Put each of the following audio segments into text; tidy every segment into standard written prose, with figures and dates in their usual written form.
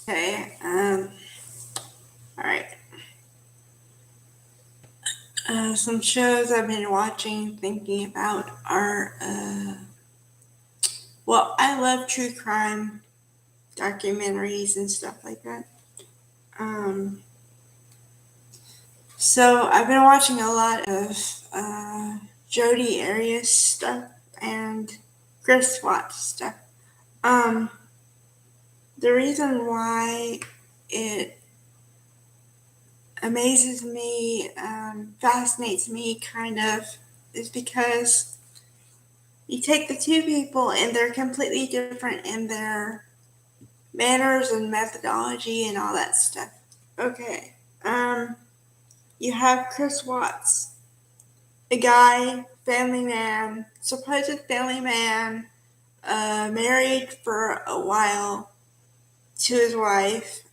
Okay. All right. Some shows I've been watching, thinking about are, well, I love true crime documentaries and stuff like that. Um, so I've been watching a lot of Jodi Arias stuff and Chris Watts stuff. Um, the reason why it amazes me, fascinates me kind of, is because you take the two people and they're completely different in their manners and methodology and all that stuff. Okay. You have Chris Watts, a guy, family man, supposed family man, married for a while to his wife,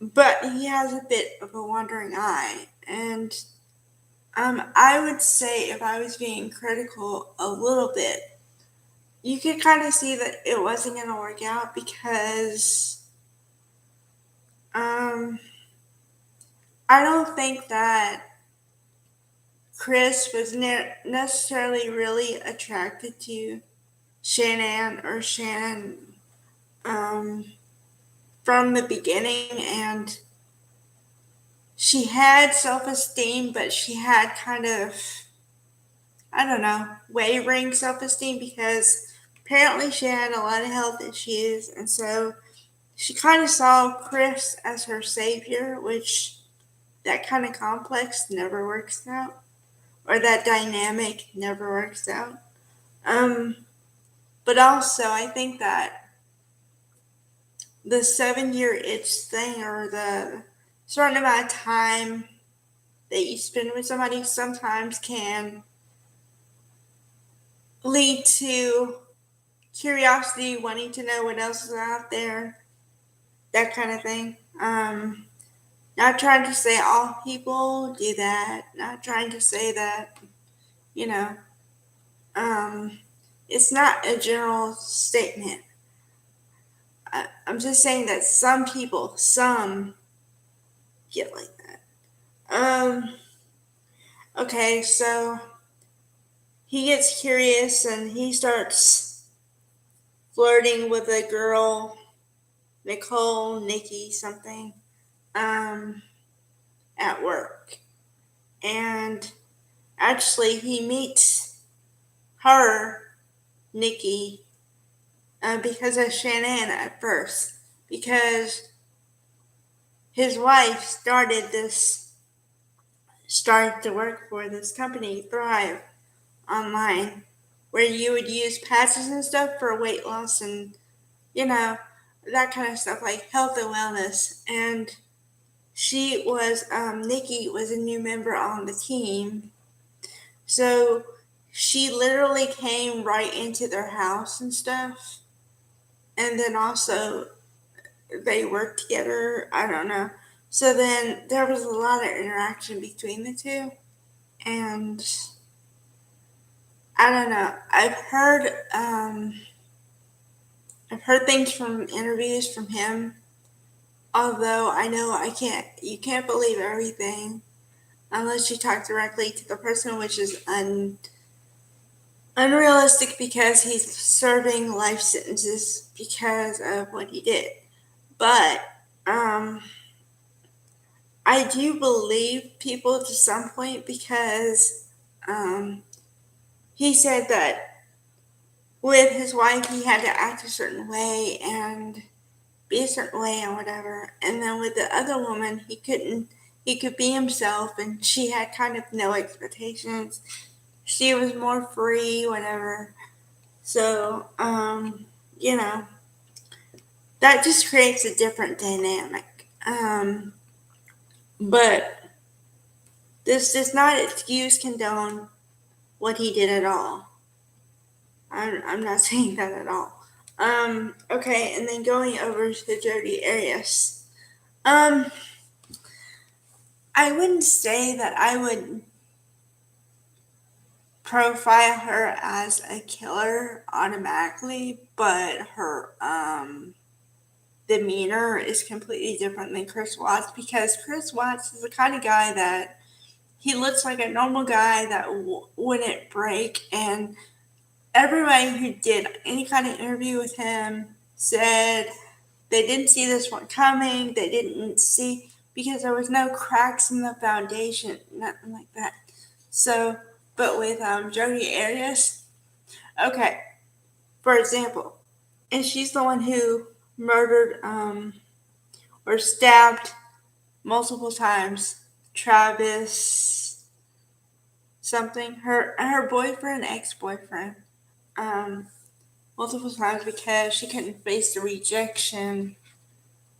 but he has a bit of a wandering eye. And I would say, if I was being critical a little bit, you could kind of see that it wasn't going to work out because um, I don't think that Chris was necessarily really attracted to Shannon um, from the beginning, and she had self esteem, but she had kind of, I don't know, wavering self esteem because apparently she had a lot of health issues, and so she kind of saw Chris as her savior, which that kind of complex never works out, or that dynamic never works out. Um, but also, I think that the 7 year itch thing, or the certain amount of time that you spend with somebody, sometimes can lead to curiosity, wanting to know what else is out there, that kind of thing. Not trying to say all people do that, not trying to say that, you know, um, it's not a general statement. I'm just saying that some people, some get like that. Okay, so he gets curious and he starts flirting with a girl, Nicole, Nikki, something, um, at work. And actually, he meets her, Nikki, because of Shannon at first. Because his wife started to work for this company, Thrive, online, where you would use patches and stuff for weight loss and, you know, that kind of stuff, like health and wellness. And Nikki was a new member on the team. So she literally came right into their house and stuff. And then also they worked together. I don't know. So then there was a lot of interaction between the two. And I don't know. I've heard things from interviews from him. Although I know you can't believe everything unless you talk directly to the person, which is unrealistic because he's serving life sentences because of what he did. But um, I do believe people to some point because um, he said that with his wife he had to act a certain way and be a certain way and whatever. And then with the other woman, he could be himself, and she had kind of no expectations. She was more free, whatever. So, you know, that just creates a different dynamic. But this does not excuse, condone what he did at all. I'm not saying that at all. Okay, and then going over to Jodi Arias. Um, I wouldn't say that I would profile her as a killer automatically, but her demeanor is completely different than Chris Watts, because Chris Watts is the kind of guy that he looks like a normal guy that wouldn't break, and everybody who did any kind of interview with him said they didn't see this one coming. They didn't see, because there was no cracks in the foundation, nothing like that. So, but with Jodi Arias, okay, for example, and she's the one who murdered or stabbed multiple times Travis something, her boyfriend, ex-boyfriend, multiple times because she couldn't face the rejection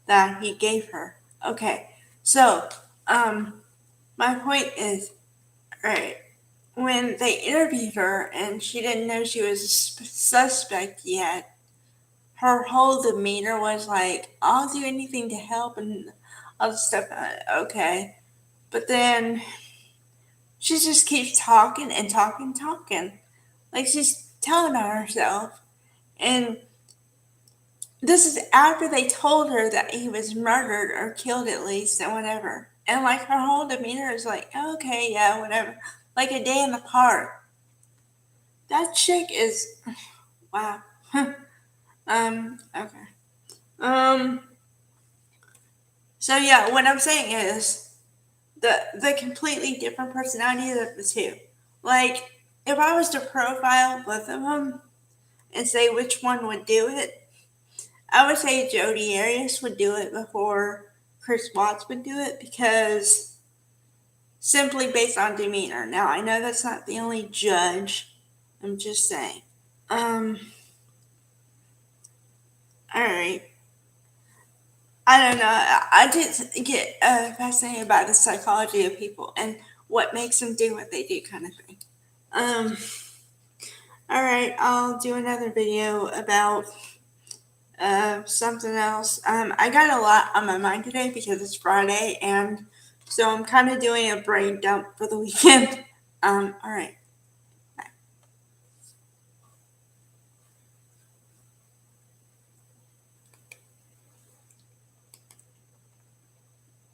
that he gave her. Okay, so my point is, right, when they interviewed her and she didn't know she was a suspect yet, her whole demeanor was like, I'll do anything to help and all this stuff. Okay, but then she just keeps talking and talking, like she's telling on herself. And this is after they told her that he was murdered or killed at least, and whatever. And like her whole demeanor is like, okay, yeah, whatever. Like a day in the park. That chick is, wow. Okay. So yeah, what I'm saying is the completely different personalities of the two. Like, if I was to profile both of them and say which one would do it, I would say Jodi Arias would do it before Chris Watts would do it, because simply based on demeanor. Now, I know that's not the only judge. I'm just saying. All right. I don't know. I did get fascinated by the psychology of people and what makes them do what they do, kind of thing. All right. I'll do another video about something else. I got a lot on my mind today because it's Friday, and so I'm kind of doing a brain dump for the weekend. All right.